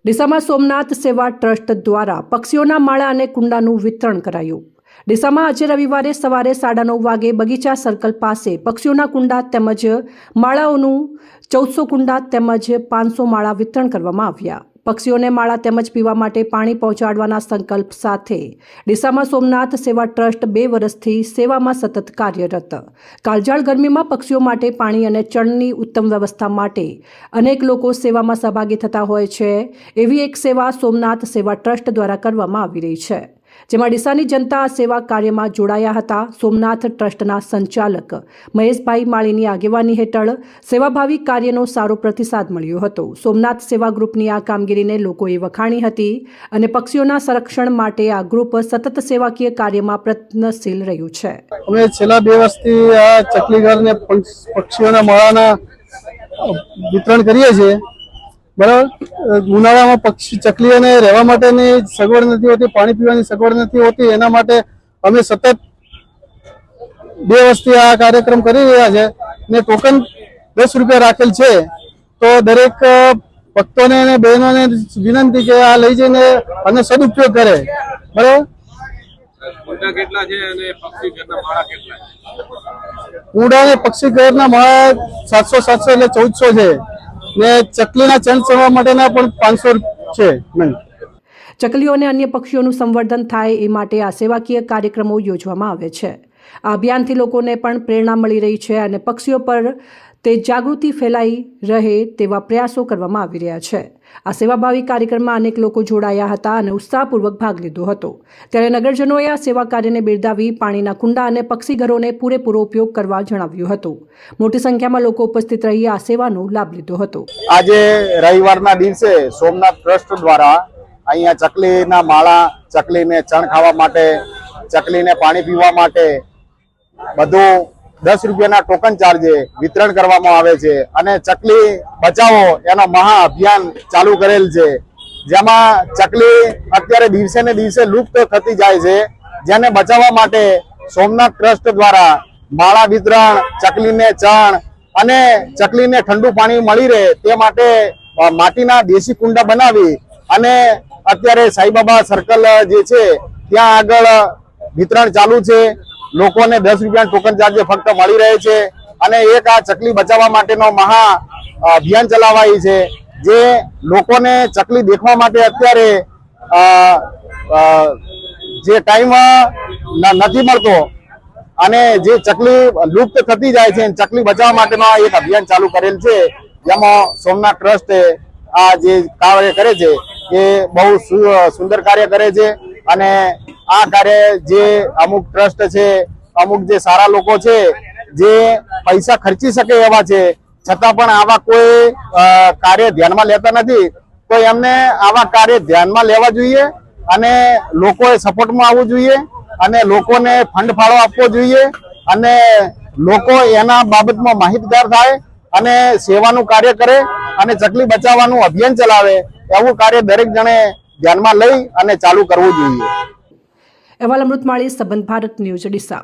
ડીસામાં સોમનાથ સેવા ટ્રસ્ટ દ્વારા પક્ષીઓના માળા અને કુંડાનું વિતરણ કરાયું। ડીસામાં આજે રવિવારે સવારે 9:30 વાગે બગીચા સર્કલ પાસે પક્ષીઓના કુંડા તેમજ માળાઓનું 1400 કુંડા તેમજ 500 માળા વિતરણ કરવામાં આવ્યા। પક્ષીઓને માળા તેમજ પીવા માટે પાણી પહોંચાડવાના સંકલ્પ સાથે ડીસામાં સોમનાથ સેવા ટ્રસ્ટ 2 વર્ષથી સેવામાં સતત કાર્યરત। કાળઝાળ ગરમીમાં પક્ષીઓ માટે પાણી અને ચણની ઉત્તમ વ્યવસ્થા માટે અનેક લોકો સેવામાં સહભાગી થતા હોય છે। એવી એક સેવા સોમનાથ સેવા ટ્રસ્ટ દ્વારા કરવામાં આવી રહી છે, જેમાં ડીસાની જનતા આ સેવા કાર્યમાં જોડાયા હતા। સોમનાથ ટ્રસ્ટના સંચાલક મહેશભાઈ માળીની આગેવાની હેઠળ સેવાભાવી કાર્યનો સારો પ્રતિસાદ મળ્યો હતો। સોમનાથ સેવા ગ્રુપની આ કામગીરીને લોકોએ વખાણી હતી અને પક્ષીઓના સંરક્ષણ માટે આ ગ્રુપ સતત સેવાકીય કાર્યમાં પ્રયત્નશીલ રહ્યું છે। અમે છેલ્લા 2 વર્ષથી આ ચકલીઘરને પક્ષીઓના માળાના વિતરણ કરીએ છીએ। બરાબર, ઉનાળામાં ચકલીઓને રહેવા માટેની સગવડ નથી હોતી, પાણી પીવાની સગવડ નથી હોતી, એના માટે અમે સતત 2 વર્ષથી આ કાર્યક્રમ કરી રહ્યા છે ને ટોકન 10 રૂપિયા રાખેલ છે। તો દરેક ભક્તોને અને બહેનોને વિનંતી કે આ લઈ જઈને આનો સદુપયોગ કરે। બરાબર, કુંડા અને પક્ષી ઘરના માળા 700 એટલે 1400 છે ને ચકલીના ચણ ચણવા માટેના પણ 500 છે। ચકલીઓ અને અન્ય પક્ષીઓનું સંવર્ધન થાય એ માટે આ સેવાકીય કાર્યક્રમો યોજવામાં આવે છે। આ અભિયાનથી લોકોને પણ પ્રેરણા મળી રહી છે અને પક્ષીઓ પર તે જાગૃતિ ફેલાઈ રહે તેવા પ્રયાસો કરવામાં આવી રહ્યા છે। આ સેવાભાવી કાર્યક્રમમાં અનેક લોકો જોડાયા હતા અને ઉત્સાહપૂર્વક ભાગ લીધો હતો। ત્યારે નગરજનોએ આ સેવા કાર્યને બિરદાવી પાણીના કુંડા અને પક્ષી ઘરોને પૂરેપૂરો ઉપયોગ કરવા જણાવ્યું હતું। મોટી સંખ્યામાં લોકો ઉપસ્થિત રહી આ સેવાનો લાભ લીધો હતો। આજે રવિવારના દિવસે સોમનાથ ટ્રસ્ટ દ્વારા અહીંયા ચકલીના માળા, ચકલીને ચણ ખાવા માટે, ચકલીને પાણી પીવા માટે બધું 10 રૂપિયાના ટોકન ચાર્જે વિતરણ કરવામાં આવે છે અને ચકલી બચાવો એનો મહા અભિયાન ચાલુ કરેલ છે, જેમાં ચકલી અત્યારે દિવસે ને દિવસે લુપ્ત થતી જાય છે, જેને બચાવવા માટે સોમનાથ ટ્રસ્ટ દ્વારા માળા વિતરણ, ચકલીને ચણ અને ચકલીને ઠંડુ પાણી મળી રહે તે માટે માટીના દેશી કુંડા બનાવી અને અત્યારે સાઈબાબા સર્કલ જે છે ત્યાં આગળ વિતરણ ચાલુ છે। લોકોને 10 રૂપિયાના ટોકન ચાર્જે ફક્ત મળી રહે છે અને એક આ ચકલી બચાવવા માટેનો મહા અભિયાન ચલાવાય છે, જે લોકોને ચકલી દેખવા માટે અત્યારે જે ટાઈમ નથી મળતો અને જે ચકલી લુપ્ત થતી જાય છે, ચકલી બચાવવા માટેનો એક અભિયાન ચાલુ કરેલ છે, જેમાં સોમનાથ ટ્રસ્ટે આ જે કાર્ય કરે છે એ બહુ સુંદર કાર્ય કરે છે અને આ કાર્ય જે અમુક ટ્રસ્ટ છે, અમુક જે સારા લોકો છે જે પૈસા ખર્ચી શકે એવા છે, છતાં પણ આવા કોઈ કાર્ય ધ્યાનમાં લેતા નથી, તો એમને આવા કાર્ય ધ્યાનમાં લેવા જોઈએ અને લોકોએ સપોર્ટમાં આવવું જોઈએ અને લોકોને ફંડ ફાળો આપવો જોઈએ અને લોકો એના બાબતમાં માહિતગાર થાય અને સેવાનું કાર્ય કરે અને ચકલી બચાવવાનું અભિયાન ચલાવે, એવું કાર્ય દરેક જણે ધ્યાનમાં લઈ અને ચાલુ કરવું જોઈએ। અહેવાલ અમૃત માળી, સંબંધ ભારત ન્યૂઝ, ડીસા।